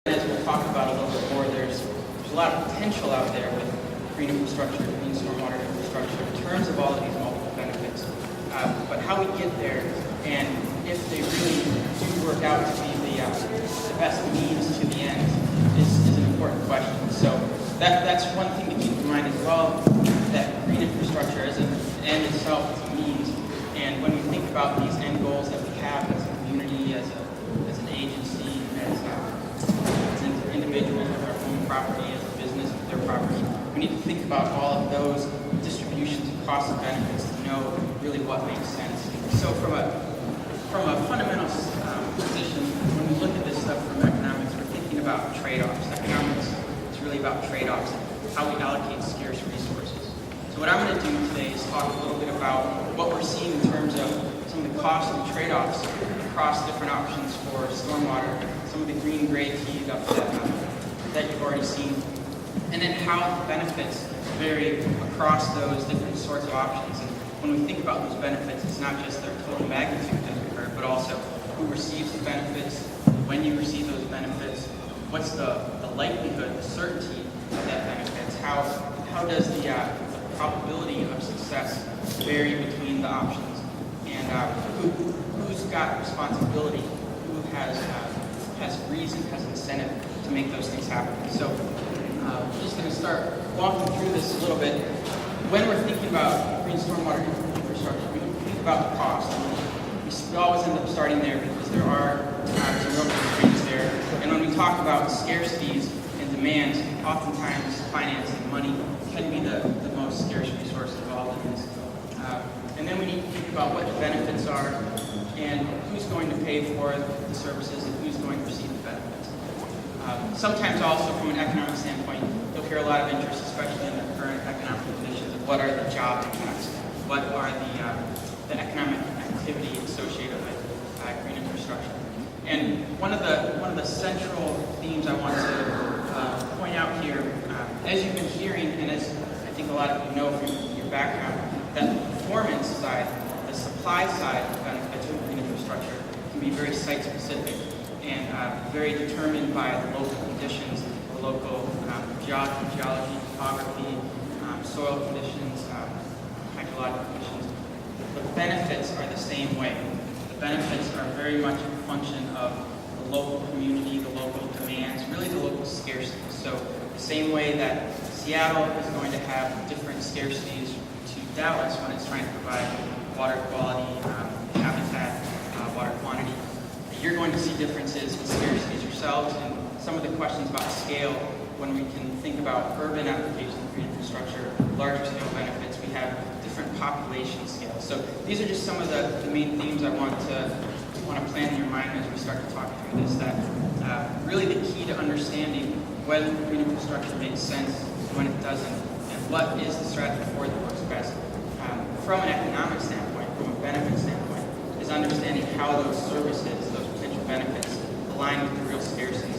As we'll talk about a little bit more, there's a lot of potential out there with green infrastructure, green stormwater infrastructure, in terms of all of these multiple benefits. But how we get there, and if they really do work out to be the best means to the end, is an important question. So that's one thing to keep in mind as well, that green infrastructure as an end itself is a means. And when we think about these end goals that we have as a community, as an agency, as individuals with our own property, as a business with their property, we need to think about all of those distributions of costs and benefits to know really what makes sense. So from a fundamental position, when we look at this stuff from economics, we're thinking about trade-offs. Economics is really about trade-offs, how we allocate scarce resources. So what I'm going to do today is talk a little bit about what we're seeing in terms of some of the costs and trade-offs across different options for stormwater, some of the green-gray teed up that you've already seen, and then how the benefits vary across those different sorts of options. And when we think about those benefits, it's not just their total magnitude, as we heard, but also who receives the benefits, when you receive those benefits, what's the likelihood, the certainty of that benefits, how does the probability of success vary between the options, and who's got responsibility, who has reason, has incentive to make those things happen. So I'm just going to start walking through this a little bit. When we're thinking about green stormwater infrastructure, we think about the cost. We always end up starting there because there are some real constraints there. And when we talk about scarcities and demands, oftentimes financing, money, can be the most scarce resource involved in this. And then we need to think about what the benefits are and who's going to pay for the services and who's going to receive the benefits. Sometimes also from an economic standpoint, you'll hear a lot of interest, especially in the current economic conditions, of what are the job impacts, what are the economic activity associated with green infrastructure. And one of the central themes I want to point out here, as you've been hearing, and as I think a lot of you know from your background, that the performance side, the supply side of benefits of green infrastructure can be very site-specific and very determined by the local conditions, the local geology, topography, soil conditions, hydrological conditions. The benefits are the same way. The benefits are very much a function of the local community, the local demands, really the local scarcity. So the same way that Seattle is going to have different scarcities to Dallas when it's trying to provide water quality, habitat, water quantity, you're going to see differences in scarcities yourselves, and some of the questions about scale, when we can think about urban applications of green infrastructure, larger scale benefits, we have different population scales. So these are just some of the main themes I want to plant in your mind as we start to talk through this, that really the key to understanding when green infrastructure makes sense, when it doesn't, and what is the strategy for that works best. From an economic standpoint, from a benefit standpoint, is understanding how those services, those potential benefits, align with the real scarcities.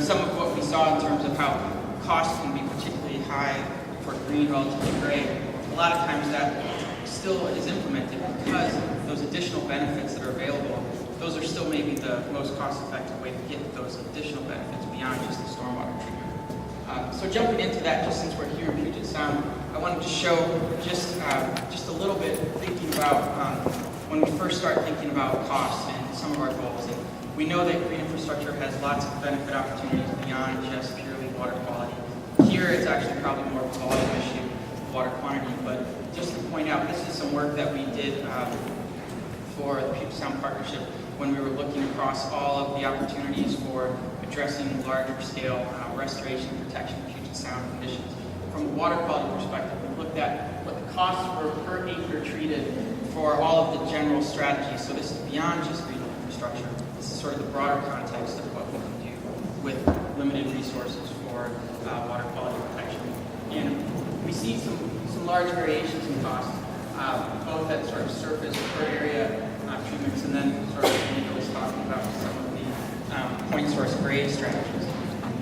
Some of what we saw in terms of how costs can be particularly high for green relative to gray, a lot of times that still is implemented because those additional benefits that are available, those are still maybe the most cost-effective way to get those additional benefits beyond just the stormwater treatment. So jumping into that, just since we're here in Puget Sound, I wanted to show just a little bit thinking about when we first start thinking about costs and some of our goals. And we know that green infrastructure has lots of benefit opportunities beyond just purely water quality. Here it's actually probably more of a volume issue, water quantity, but just to point out, this is some work that we did for the Puget Sound Partnership when we were looking across all of the opportunities for addressing larger scale restoration and protection of Puget Sound conditions. From a water quality perspective, we looked at what the costs were per acre treated for all of the general strategies. So this is beyond just green infrastructure. This is sort of the broader context of what we can do with limited resources for water quality protection. And we see some large variations in costs, both at sort of surface per area treatments, and then sort of Nico was talking about some of the point source grade strategies.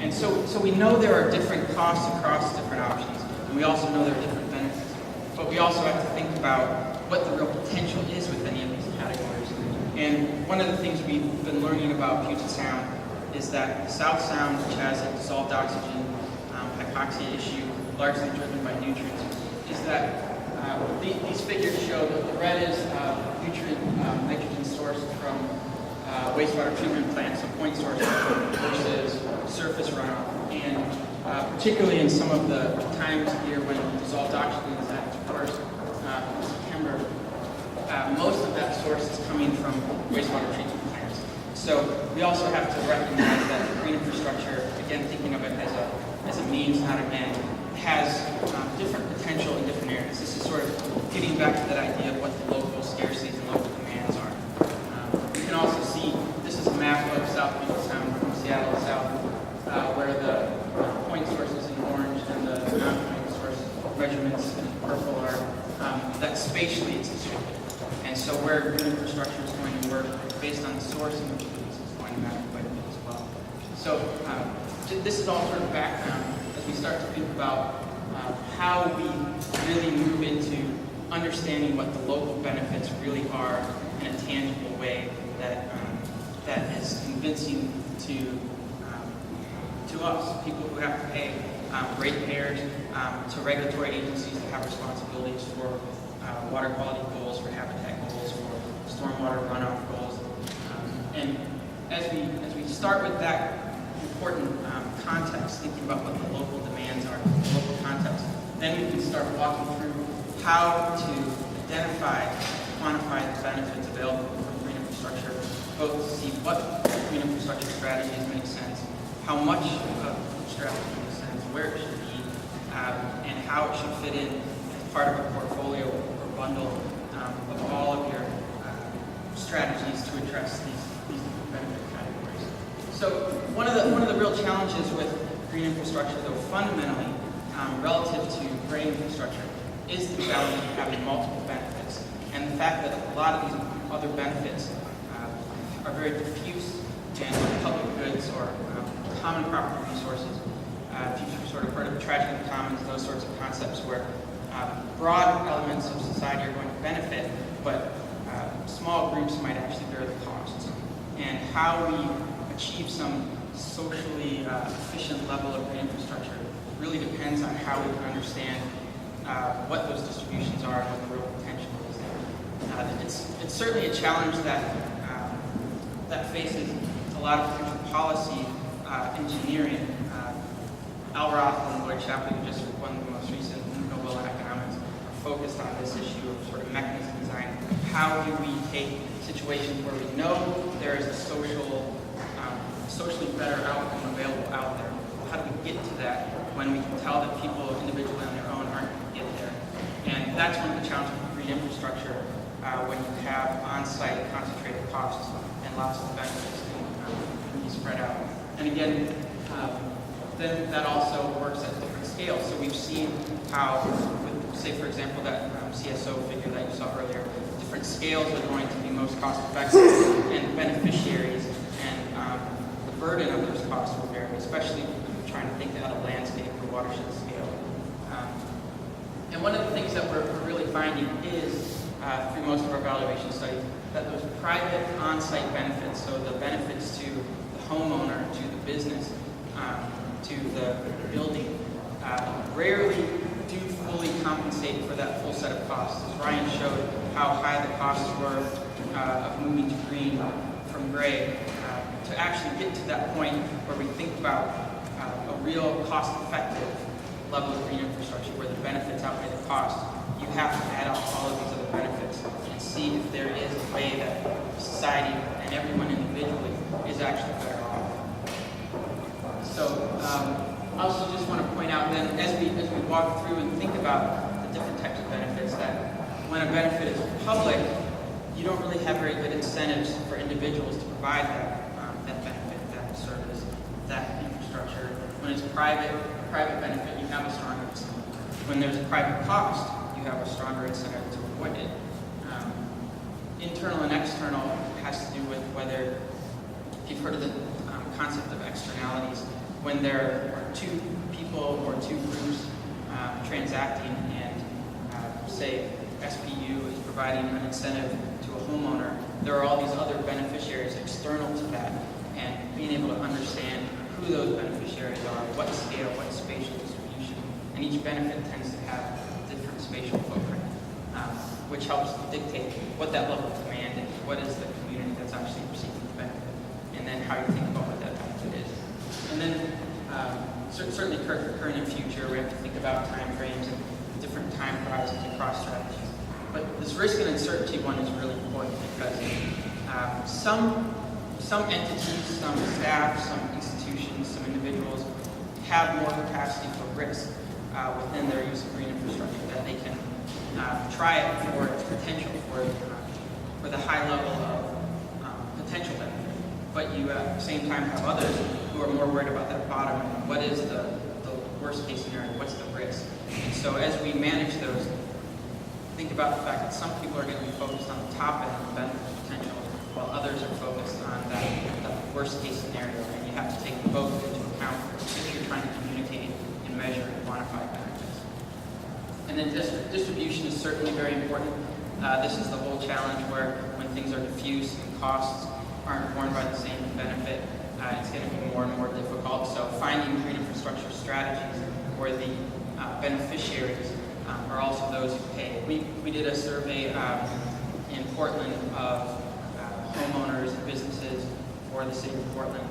And so we know there are different costs across different options, and we also know there are different benefits. But we also have to think about what the real potential is with any of these categories. And one of the things we've been learning about Puget Sound is that the South Sound, which has a dissolved oxygen hypoxia issue, largely driven by nutrients, is that these figures show that the red is nutrient nitrogen sourced from wastewater treatment plants, so point source versus surface runoff. And particularly in some of the times of year when dissolved oxygen is at its worst, September, most of that source is coming from wastewater treatment plants. So we also have to recognize that green infrastructure, again thinking of it as a means, not an end, has different potential in different areas. This is sort of getting back to that idea of what the local scarcities and local demands are. You can also see, this is a map of South Puget Sound from Seattle south, where the point sources in orange and the non-point source measurements in purple are, that spatially it's distributed. And so where green infrastructure is going to work based on the source of the foods is going to matter quite a bit as well. So this is all sort of background as we start to think about how we really move into understanding what the local benefits really are in a tangible way that is convincing to us, people who have to pay, ratepayers, to regulatory agencies that have responsibilities for water quality goals, for habitat goals, for stormwater runoff goals. And as we start with that important context, thinking about what the local demands are, the local context, then we can start walking through how to identify, quantify the benefits available from green infrastructure, both to see what green infrastructure strategies make sense, how much of strategy makes sense, where it should be, and how it should fit in as part of a portfolio or bundle of all of your strategies to address these different benefit categories. So one of the real challenges with green infrastructure, though, fundamentally relative to gray infrastructure, is the challenge of having multiple benefits, and the fact that a lot of these other benefits are very diffuse and public goods or common property resources. If you've sort of heard of tragedy commons, those sorts of concepts where broad elements of society are going to benefit, but small groups might actually bear the costs. And how we achieve some socially efficient level of green infrastructure really depends on how we can understand what those distributions are and what the real potential is there. It's certainly a challenge that faces a lot of potential policy engineering. Al Roth and Lloyd Shapley, who just won the most recent Nobel in Economics, are focused on this issue of sort of mechanism design. How do we take situations where we know there is a socially better outcome available out there? How do we get to that when we can tell that people individually on their own aren't going to get there? And that's one of the challenges with green infrastructure when you have on-site concentrated costs and lots of benefits can be spread out. And again, then that also works at different scales. So we've seen how, with, say for example, that CSO figure that you saw earlier, different scales are going to be most cost effective, and beneficiaries and the burden of those costs will vary, especially trying to think out a landscape or watershed scale. And one of the things that we're really finding is, through most of our evaluation studies, that those private on-site benefits, so the benefits to the homeowner, to the business, to the building, rarely do fully compensate for that full set of costs. As Ryan showed how high the costs were of moving to green from gray, to actually get to that point where we think about a real cost-effective level of green infrastructure where the benefits outweigh the cost, you have to add up all of these other benefits and see if there is a way that society and everyone individually is actually better off. So I also just want to point out then, as we walk through and think about the different types of benefits, that when a benefit is public, you don't really have very good incentives for individuals to provide that benefit, that service, that infrastructure. When it's a private benefit, you have a stronger incentive. When there's a private cost, you have a stronger incentive to avoid it. Internal and external has to do with whether, if you've heard of the concept of externalities, when there are two people or two groups transacting and, say, SPU is providing an incentive to a homeowner, there are all these other beneficiaries external to that. and being able to understand who those beneficiaries are, what scale, what spatial distribution, and each benefit tends to have a different spatial footprint, which helps dictate what that level of demand is, what is the community that's actually receiving the benefit, and then how you think about what that benefit is. And then certainly current and future, we have to think about time frames and different time horizons across strategies. But this risk and uncertainty one is really important because some entities, some staff, some institutions, some individuals have more capacity for risk within their use of green infrastructure, that they can try it for its potential, for the high level of potential benefit. But you at the same time have others who are more worried about that bottom end. What is the worst case scenario? What's the risk? And so as we manage those, think about the fact that some people are going to be focused on the top end of the benefit potential, while others are focused on that worst case scenario. And you have to take both into account if you're trying to communicate and measure and quantify benefits. And then distribution is certainly very important. This is the whole challenge where when things are diffuse and costs aren't borne by the same benefit, it's going to be more and more difficult. So finding green infrastructure strategies where the beneficiaries are also those who pay. We did a survey in Portland of homeowners and businesses for the city of Portland,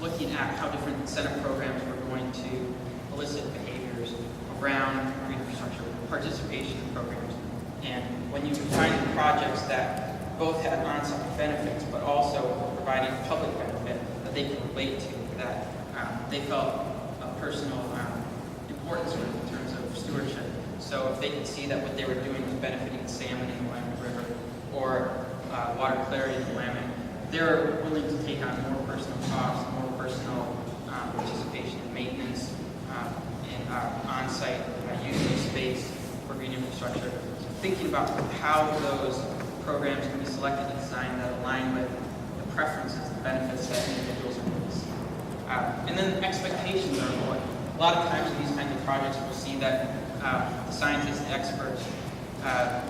looking at how different incentive programs were going to elicit behaviors around green infrastructure, participation in programs. And when you find projects that both had on-site benefits, but also providing public benefit that they can relate to, that they felt a personal importance with in terms of stewardship. So if they could see that what they were doing was benefiting salmon in the Willamette River or water clarity in the Willamette, they're willing to take on more personal costs, more personal participation in maintenance, and on-site use of space for green infrastructure. So thinking about how those programs can be selected and designed that align with the preferences, the benefits that individuals are going to see. And then expectations are important. A lot of times in these kinds of projects, we'll see that the scientists and experts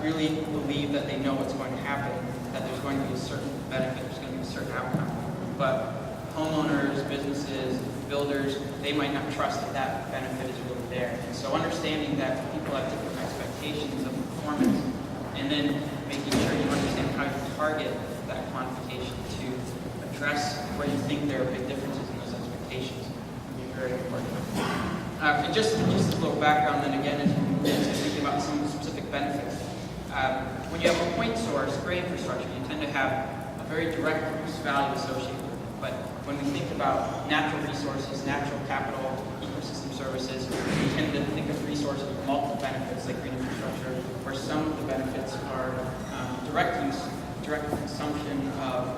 really believe that they know what's going to happen, that there's going to be a certain benefit, there's going to be a certain outcome. But homeowners, businesses, builders, they might not trust that that benefit is really there. And so understanding that people have different expectations of performance, and then making sure you understand how you target that quantification to address where you think there are big differences in those expectations can be very important. And just a little background then again, as you move into thinking about some specific benefits. When you have a point source for infrastructure, you tend to have a very direct use value associated with it. But when we think about natural resources, natural capital, ecosystem services, we tend to think of resources with multiple benefits like green infrastructure, where some of the benefits are direct use, direct consumption of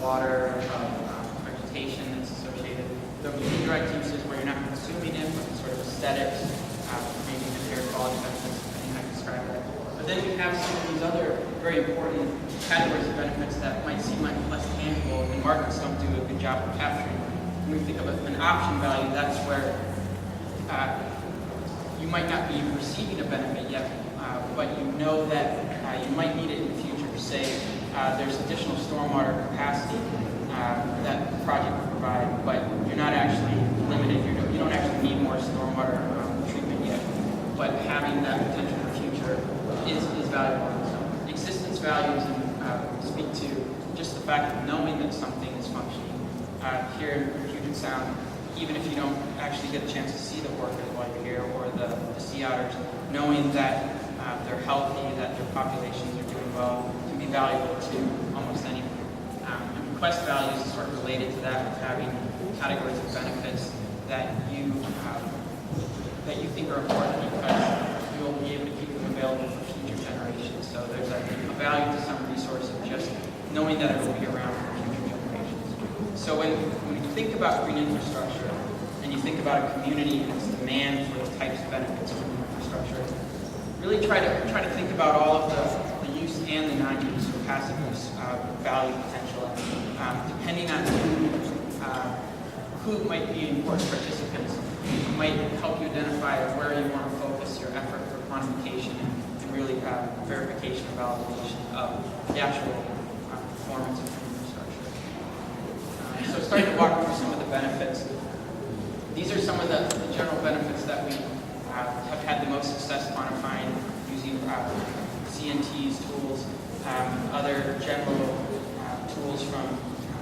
water, of vegetation that's associated. There will be indirect uses where you're not consuming it, but sort of aesthetics, maybe the air quality benefits, depending how you describe that. But then we have some of these other very important categories of benefits that might seem like less tangible, and markets don't do a good job of capturing. When we think of an option value, that's where you might not be receiving a benefit yet, but you know that you might need it in the future. Say there's additional stormwater capacity that the project will provide, but you're not actually limited. You don't actually need more stormwater treatment yet, but having that potential for the future is valuable. So existence values and speak to just the fact of knowing that something is functioning. Here in Puget Sound, even if you don't actually get a chance to see the orcas while you're here, or the sea otters, knowing that they're healthy, that their populations are doing well, can be valuable to almost anything. And request values is sort of related to that, with having categories of benefits that you think are important because you'll be able to keep them available for future generations. So there's a value to some resource of just knowing that it will be around for future generations. So when you think about green infrastructure and you think about a community and its demand for the types of benefits of green infrastructure, really try to think about all of the use and the non-use or passive use value potential. Depending on who might be important participants, might help you identify where you want to focus your effort for quantification and really verification and validation of the actual performance of infrastructure. starting to walk through some of the benefits. These are some of the general benefits that we have had the most success quantifying using CNT's tools, other general tools from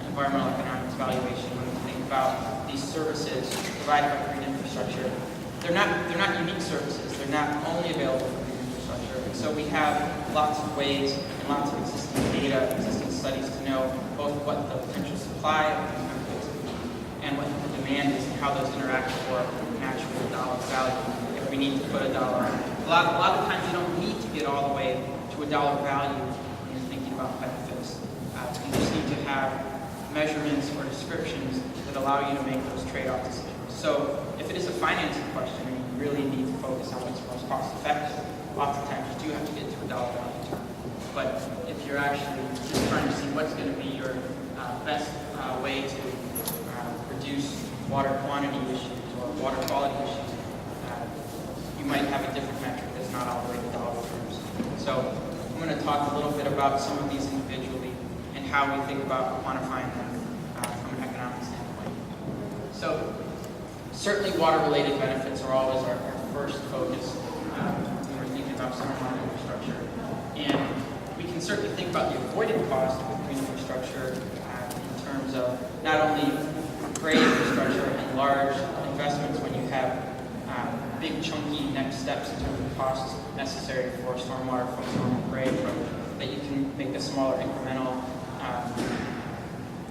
environmental economics evaluation. When we think about these services provided by green infrastructure, they're not unique services. They're not only available for green infrastructure. And so we have lots of ways and lots of existing data, existing studies to know both what the potential supply of these benefits and what the demand is and how those interact for natural dollar value. If we need to put a dollar on it. A lot of times you don't need to get all the way to a dollar value when you're thinking about benefits. You just need to have measurements or descriptions that allow you to make those trade-off decisions. So if it is a financing question and you really need to focus on what's most cost-effective, oftentimes you do have to get to a dollar value term. But if you're actually just trying to see what's going to be your best way to reduce water quantity issues or water quality issues, you might have a different metric that's not all the way to dollar terms. So I'm going to talk a little bit about some of these individually and how we think about quantifying them from an economic standpoint. So certainly water-related benefits are always our first focus when we're thinking about stormwater infrastructure. And we can certainly think about the avoided cost with green infrastructure in terms of not only gray infrastructure and large investments when you have big chunky next steps in terms of costs necessary for stormwater from gray approach, that you can make a smaller incremental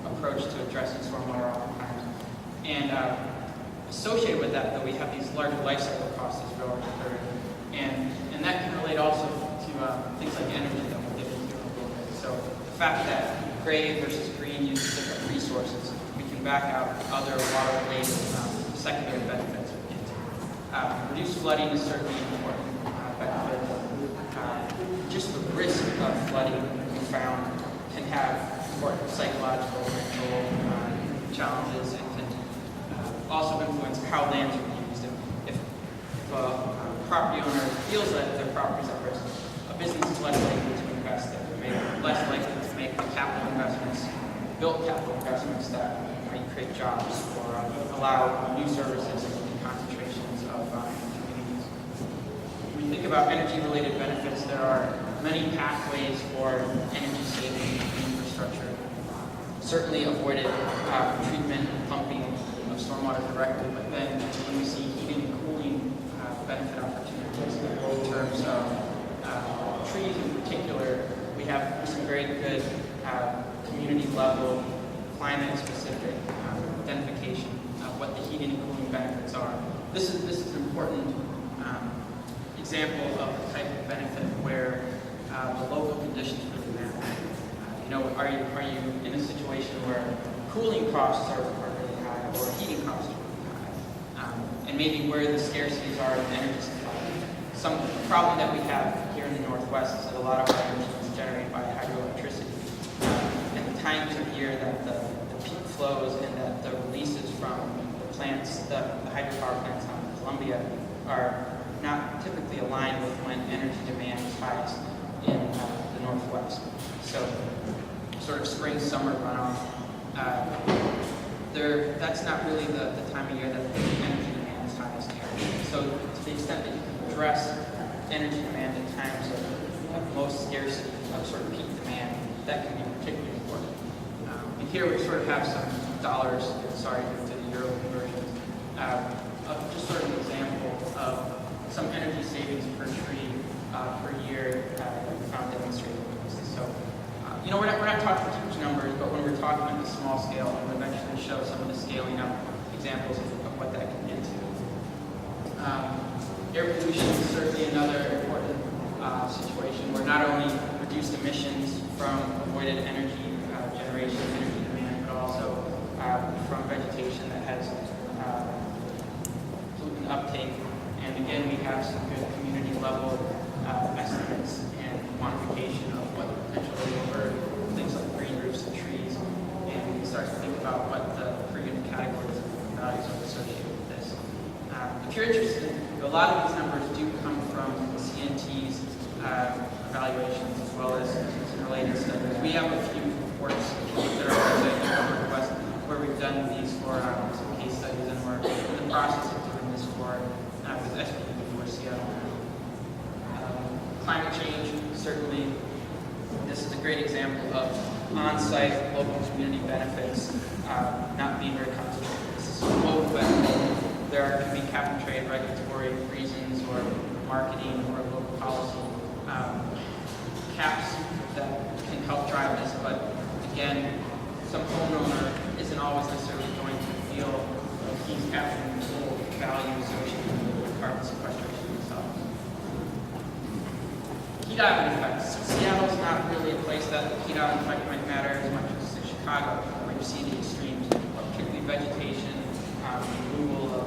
approach to addressing stormwater oftentimes. And associated with that, though, we have these larger life cycle costs as well, and that can relate also to things like energy that we'll get into in a little bit. So the fact that gray versus green uses different resources, we can back out other water-related secondary benefits. Reduced flooding is certainly an important benefit. Just the risk of flooding we found can have important psychological and mental challenges and can also influence how lands are used. If a property owner feels that their property is at risk, a business is less likely to invest there. They're less likely to make capital investments, build capital investments that might create jobs or allow new services and concentrations of communities. When you think about energy-related benefits, there are many pathways for energy saving infrastructure. Certainly avoided treatment and pumping of stormwater directly, but then when we see heating and cooling benefit opportunities in terms of trees in particular, we have some very good community level, climate specific identification of what the heating and cooling benefits are. This is an important example of the type of benefit where the local conditions really matter. Are you in a situation where cooling costs are really high or heating costs are really high? And maybe where the scarcities are in energy supply. Some problem that we have here in the Northwest is that a lot of our energy is generated by hydroelectricity. And the times of year that the peak flows and that the releases from the plants, the hydropower plants on Columbia are not typically aligned with when energy demand is highest in the Northwest. So sort of spring, summer runoff, that's not really the time of year that the energy demand is highest here. So to the extent that you can address energy demand in times of most scarcity, of sort of peak demand, that can be particularly important. And here we sort of have some dollars, sorry to the euro conversion, of just sort of an example of some energy savings per tree per year that we found demonstrated. So, we're not talking huge numbers, but when we're talking at the small scale, we'll eventually show some of the scaling up examples of what that can get to. Air pollution is certainly another important situation where not only reduced emissions from avoided energy generation, energy demand, but also from vegetation that has pollutant uptake. And again, we have some good community level estimates and quantification of what the potential is for things like green roofs and trees. And we can start to think about what the per-unit categories of values are associated with this. If you're interested, a lot of these numbers do come from CNT's evaluations as well as some related studies. We have a few reports that are in the Northwest where we've done done these for some case studies, and we're in the process of doing this for with SPU for Seattle. Climate change, certainly, this is a great example of on-site local community benefits not being very concentrated. This is global benefit. There can be cap and trade regulatory reasons or marketing or local policy caps that can help drive this, but again, some homeowner isn't always necessarily going to feel like he's capturing the full value associated with carbon sequestration themselves. Heat island effects. Seattle's not really a place that the heat island effect might matter as much as in Chicago, where you see the extremes, particularly vegetation, removal of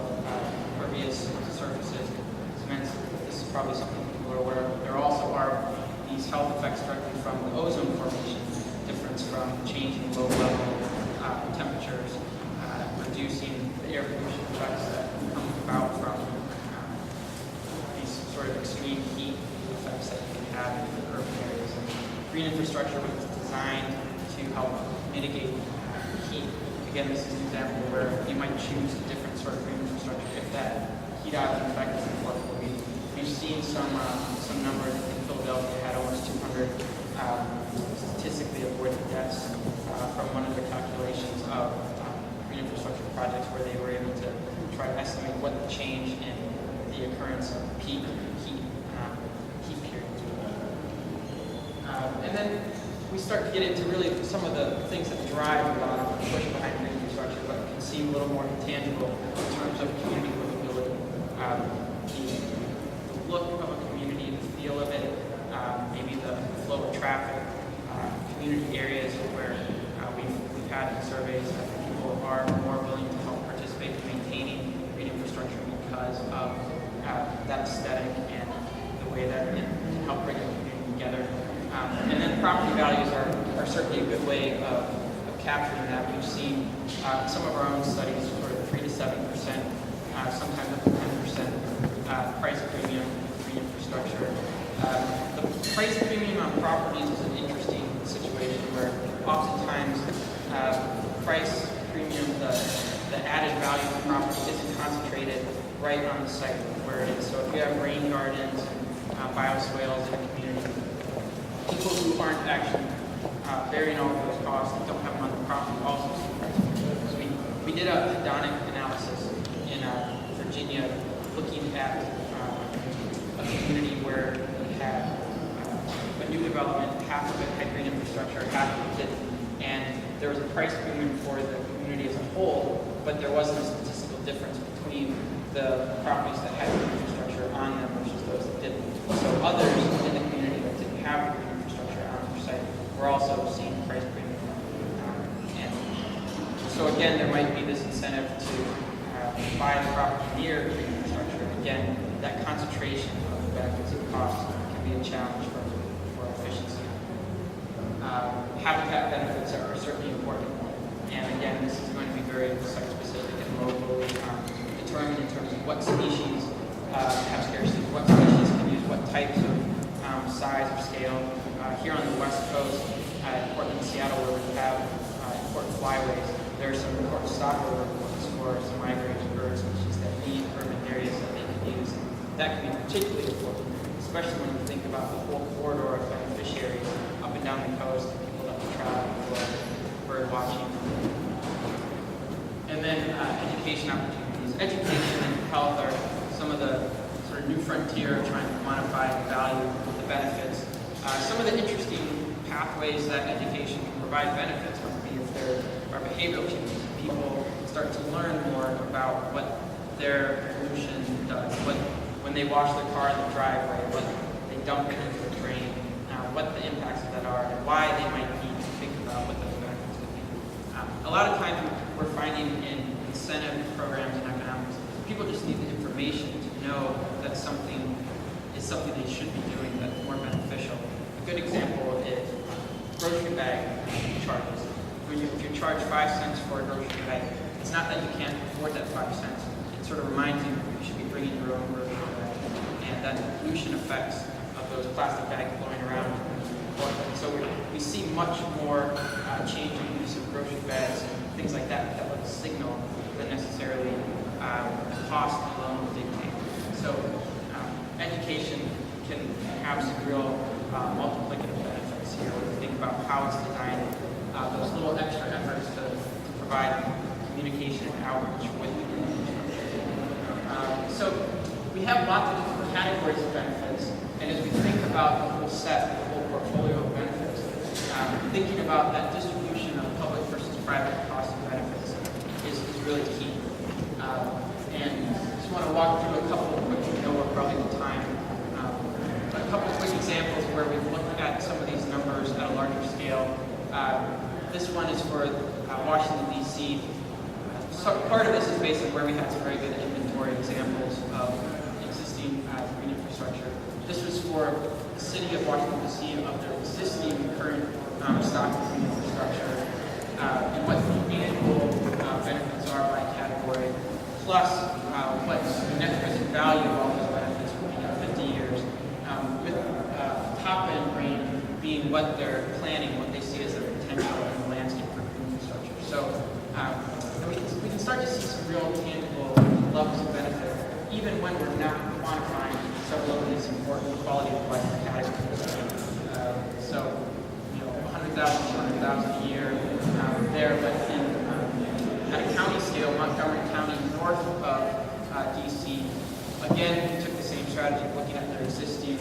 impervious surfaces, cements. This is probably something people are aware of. There also are these health effects directly from the ozone formation, difference from changing low-level temperatures, reducing the air pollution effects that come about from these sort of extreme heat effects that you can have in urban areas. And green infrastructure was designed to help mitigate heat. Again, this is an example where you might choose a different sort of green infrastructure if that heat island effect is enforceable. We've seen some numbers. I think Philadelphia had almost 200 statistically avoided deaths from one of the calculations of green infrastructure projects, where they were able to try to estimate what the change in the occurrence of peak heat periods would be. And then we start to get into really some of the things that drive a lot of the push behind green infrastructure, but can seem a little more intangible in terms of community livability. The look of a community, the feel of it, maybe the flow of traffic, community areas where we've had surveys that people are more willing to help participate in maintaining green infrastructure because of that aesthetic and the way that it can help bring a community together. And then property values are certainly a good way of capturing that. We've seen some of our own studies, sort of 3 to 7%, sometimes up to 10% price premium for green infrastructure. The price premium on properties is an interesting situation where oftentimes price premium, the added value of the property isn't concentrated right on the site where it is. So if you have rain gardens and bioswales in a community, people who aren't actually bearing all of those costs and don't have them on the property also see price premium. So we did a hedonic analysis in Virginia looking at a community where we had a new development, half of it had green infrastructure, half of it didn't. And there was a price premium for the community as a whole, but there wasn't a statistical difference between the properties that had green infrastructure on them versus those that didn't. So others in the community that didn't have green infrastructure on their site were also seeing price premium. And so again, there might be this incentive to buy the property near green infrastructure. Again, that concentration of the benefits and costs can be a challenge for efficiency. Habitat benefits are certainly important. And again, this is going to be very site-specific and locally determined in terms of what species have scarcity, what species can use what types of size or scale. Here on the West Coast, Portland and Seattle, where we have important flyways, there are some important stopover points for some migratory bird species that need urban areas that they can use. That can be particularly important, especially when you think about the whole corridor of beneficiaries up and down the coast, and people that travel for bird watching. And then education opportunities. Education and health are some of the sort of new frontier of trying to quantify the value of the benefits. Some of the interesting pathways that education can provide benefits would be if there are behavioral changes. People start to learn more about what their pollution does, when they wash their car in the driveway, what they dump it into the drain, what the impacts of that are, and why they might need to think about what those benefits could be. A lot of times we're finding in incentive programs and economics, people just need the information to know that something is something they should be doing that's more beneficial. A good example is grocery bag charges. If you charge 5 cents for a grocery bag, it's not that you can't afford that 5 cents. It sort of reminds you should be bringing your own grocery bag, and that the pollution effects of those plastic bags blowing around is important. So we see much more change in use of grocery bags things like that that would signal that necessarily the cost alone will dictate. So education can have some real multiplicative benefits here when you think about how it's designed, those little extra efforts to provide communication and outreach with the community. So we have lots of different categories of benefits, and as we think about the whole set, the whole portfolio of benefits, thinking about that distribution of public versus private cost of benefits is really key. And I just want to walk through a couple of quick, we're probably at the time, a couple of quick examples where we've looked at some of these numbers at a larger scale. This one is for Washington, D.C. So part of this is based on where we had some very good inventory examples of existing green infrastructure. This was for the city of Washington, D.C. of their existing current stock of green infrastructure and what the annual benefits are by category, plus what the net present value of all those benefits will be in 50 years, with top-end range being what they're planning, what they see as their potential in the landscape for green infrastructure. So we can start to see some real tangible levels of benefit, even when we're not quantifying several of these important quality of life categories. So, 100,000, 200,000 a year there, but at a county scale, Montgomery County, north of D.C., again, we took the same strategy of looking at their existing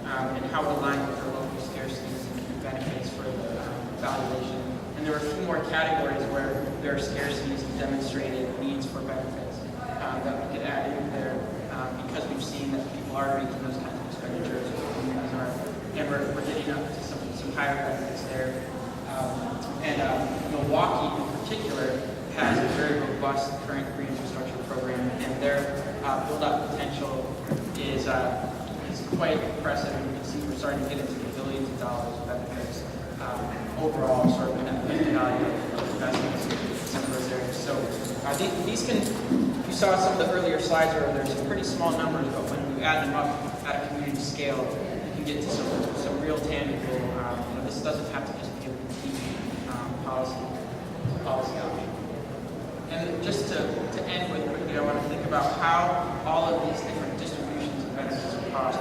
and how it aligned with their local scarcities and benefits for the valuation. And there were a few more categories where there are scarcities and demonstrated needs for benefits that we could add in there because we've seen that people are making those kinds of expenditures, and we're getting up to some higher benefits there. And Milwaukee in particular has a very robust current green infrastructure program, and their build-out potential is quite impressive. And you can see we're starting to get into the billions of dollars of benefits overall, sort of net value of investments in some of those areas. So these can, you saw some of the earlier slides where there's some pretty small numbers, but when you add them up at a community scale, you can get to some real tangible. This doesn't have to just be a complete policy option. And just to end with quickly, I want to think about how all of these different distributions of benefits and costs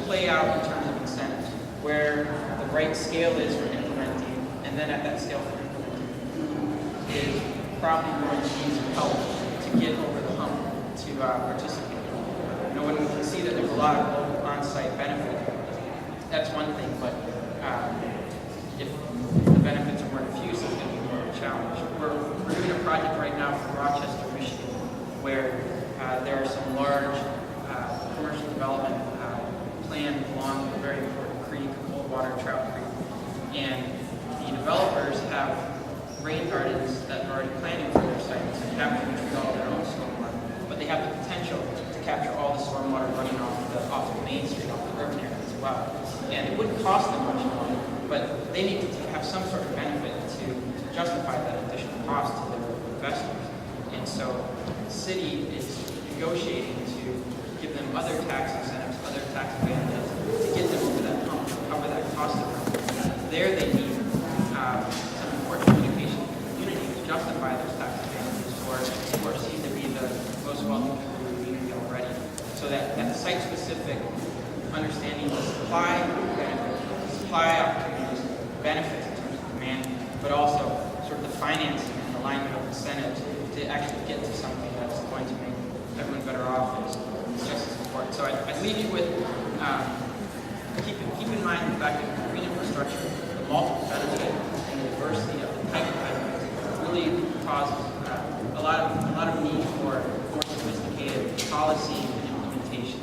play out in terms of incentives, where the right scale is for implementing, and then at that scale for implementing, is probably going to need some help to get over the hump to participate. When we can see that there's a lot of local on-site benefit, that's one thing, but if the benefits are more diffuse, it's going to be more of a challenge. We're doing a project right now for Rochester, Michigan, where there are some large commercial development planned along a very important creek, cold water trout creek. And the developers have rain gardens that are already planning for their sites and have to treat all their own stormwater, but they have the potential to capture all the stormwater running off the main street, off the urban area as well. And it wouldn't cost them much money, but they need to have some sort of benefit to justify that additional cost to their investors. And so the city is negotiating to give them other tax incentives, other tax advantages to get them over that hump, to cover that cost of it. There they need some important communication with the community to justify those tax advantages for who are seen to be the most wealthy people in the community already. So that site-specific understanding of supply benefits, supply opportunities, benefits in terms of demand, but also sort of the financing and alignment of incentives to actually get to something that's going to make everyone better off is just as important. So I'd leave you with keep in mind the fact that green infrastructure, the multiple benefit and the diversity of the type of benefits really causes a lot of need for more sophisticated policy and implementation.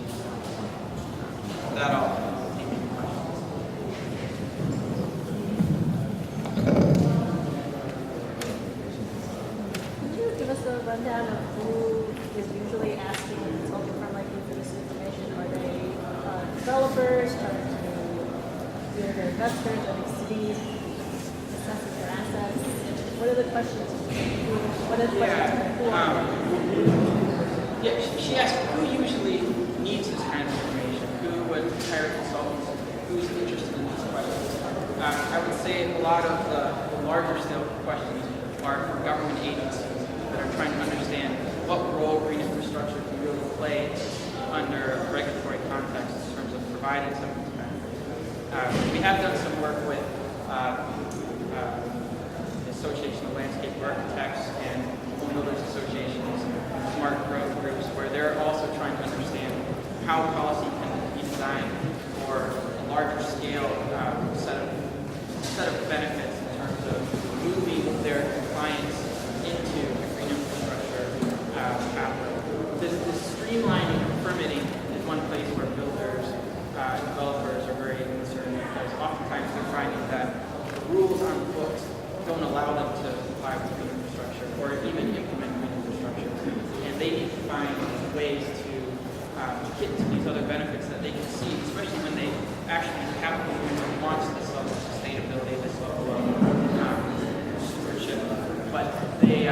That all. Could you give us a rundown of who is usually asking the consulting firm like you for this information? Are they developers? Are they investors? Are they cities assessing their assets? What are the questions? She asked who usually needs this kind of information, who would hire consultants, who's interested in these questions. I would say a lot of the larger scale questions are for government agencies that are trying to understand what role green infrastructure can really play under a regulatory context in terms of providing some of these benefits. We have done some work with the Association of Landscape Architects and Home Builders Associations, smart growth groups, where they're also trying to understand how policy can be designed for a larger scale set of benefits in terms of moving their compliance into a green infrastructure pathway. This streamlining of permitting is one place where builders and developers are very concerned, because oftentimes they're finding that the rules on the books don't allow them to comply with green infrastructure or even implement green infrastructure. And they need to find ways to get to these other benefits that they can see, especially when they actually have to launch this level of sustainability, this level of stewardship, but they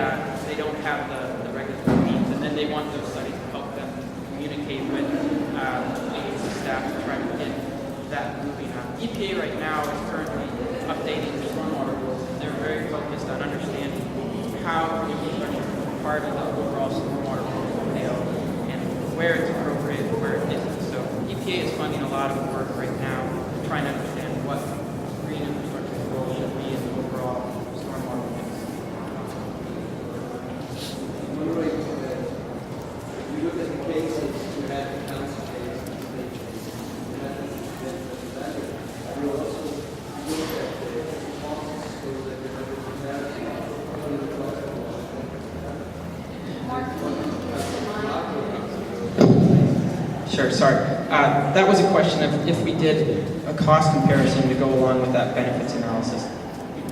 don't have the regulatory means, and then they want those studies to help them communicate with agency staff to try to get that moving on. EPA right now is currently updating the stormwater rules, and they're very focused on understanding how green infrastructure is part of the overall stormwater portfolio and where it's appropriate and where it isn't. So EPA is funding a lot of work right now trying to understand what green infrastructure's role should be in the overall stormwater mix. If you look at the cases, you had the council case, the state case, you had the representative. You also look at the responses to the representative from the Sure, sorry. That was a question of if we did a cost comparison to go along with that benefits analysis.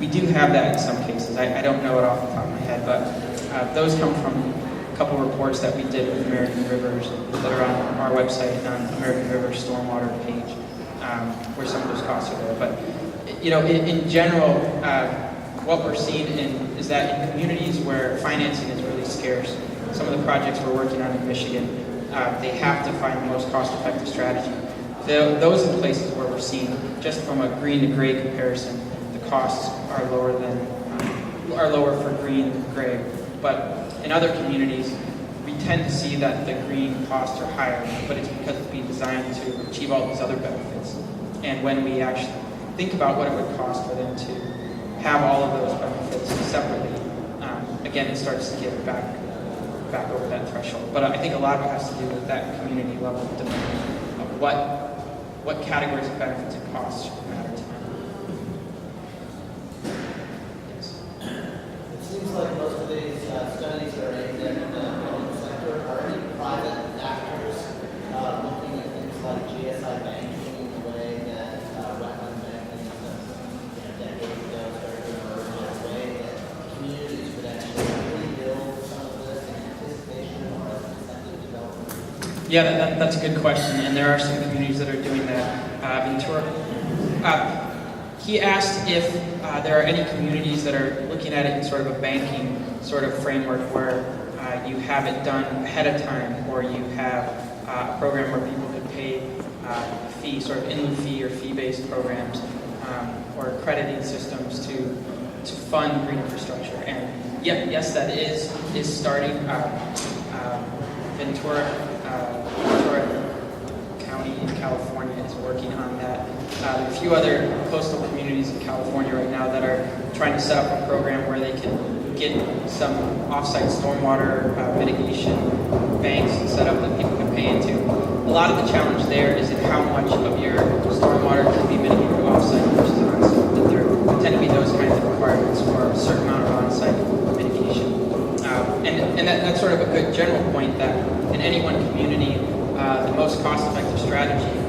We do have that in some cases. I don't know it off the top of my head, but those come from a couple reports that we did with American Rivers that are on our website, on American Rivers Stormwater page, where some of those costs are there. But you know, in general, what we're seeing is that in communities where financing is really scarce, some of the projects we're working on in Michigan, they have to find the most cost-effective strategy. Those are the places where we're seeing, just from a green to gray comparison, the costs are lower for green and gray. But in other communities, we tend to see that the green costs are higher, but it's because it's being designed to achieve all these other benefits. And when we actually think about what it would cost for them to have all of those benefits separately, again, it starts to get back over that threshold. But I think a lot of it has to do with that community level of demand of what categories of benefits and costs matter to them. Yes. It seems like most of these studies are aimed at the public sector. Are any private actors looking at things like GSI banking in the way that wetland banking decades ago started to emerge in a way that communities would actually really build some of this in anticipation or as incentive development? Yeah, that's a good question, and there are some communities that are doing that. Ventura, he asked if there are any communities that are looking at it in sort of a banking sort of framework where you have it done ahead of time, or you have a program where people could pay a fee, sort of in lieu fee or fee-based programs, or accrediting systems to fund green infrastructure. And yes, that is starting. Ventura County in California is working on that. There are a few other coastal communities in California right now that are trying to set up a program where they can get some offsite stormwater mitigation banks set up that people can pay into. A lot of the challenge there is in how much of your stormwater can be mitigated offsite versus onsite. That there tend to be those kinds of requirements for a certain amount of onsite mitigation. And that's sort of a good general point that in any one community, the most cost-effective strategy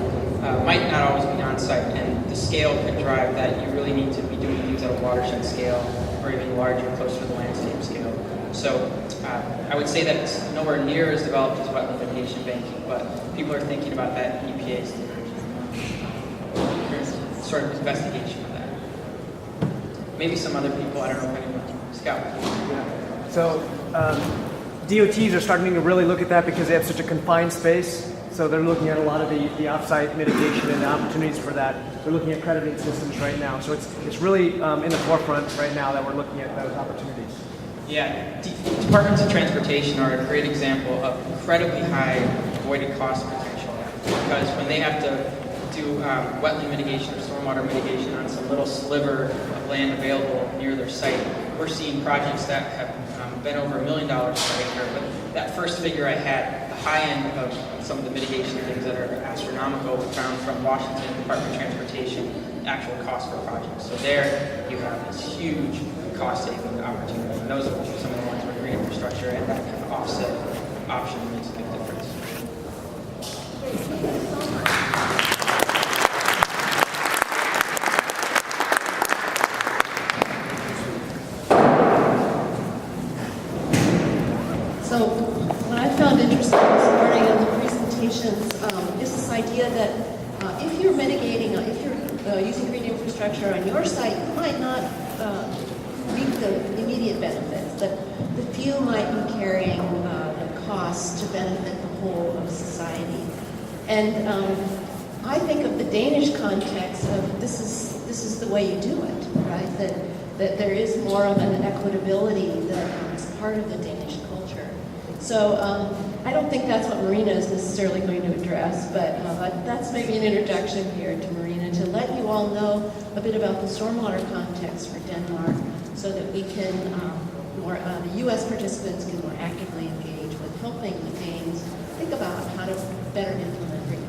might not always be on-site, and the scale could drive that. You really need to be doing things at a watershed scale or even larger, closer to the landscape scale. So I would say that it's nowhere near as developed as wetland mitigation banking, but people are thinking about that in EPA's sort of investigation of that. Maybe some other people, I don't know if anyone, Scout. Yeah. So DOTs are starting to really look at that because they have such a confined space. So they're looking at a lot of the off-site mitigation and the opportunities for that. They're looking at crediting systems right now. So it's really in the forefront right now that we're looking at those opportunities. Yeah, departments of transportation are a great example of incredibly high avoided cost potential, because when they have to do wetland mitigation or stormwater mitigation on some little sliver of land available near their site, we're seeing projects that have been over $1 million per acre. But that first figure I had, the high end of some of the mitigation things that are astronomical, we found from Washington Department of Transportation, actual cost for projects. So there you have this huge cost-saving opportunity. And those are some of the ones where green infrastructure and that kind of offset option makes a big difference. So what I found interesting this morning in the presentations is this idea that if you're mitigating, if you're using green infrastructure on your site, you might not reap the immediate benefits. The few might be carrying the costs to benefit the whole of society. And I think of the Danish context of this is the way you do it, right? That there is more of an equitability that is part of the Danish culture. So I don't think that's what Marina is necessarily going to address, but that's maybe an introduction here to Marina to let you all know a bit about the stormwater context for Denmark, so that we can the U.S. participants can more actively engage with helping the Danes think about how to better implement green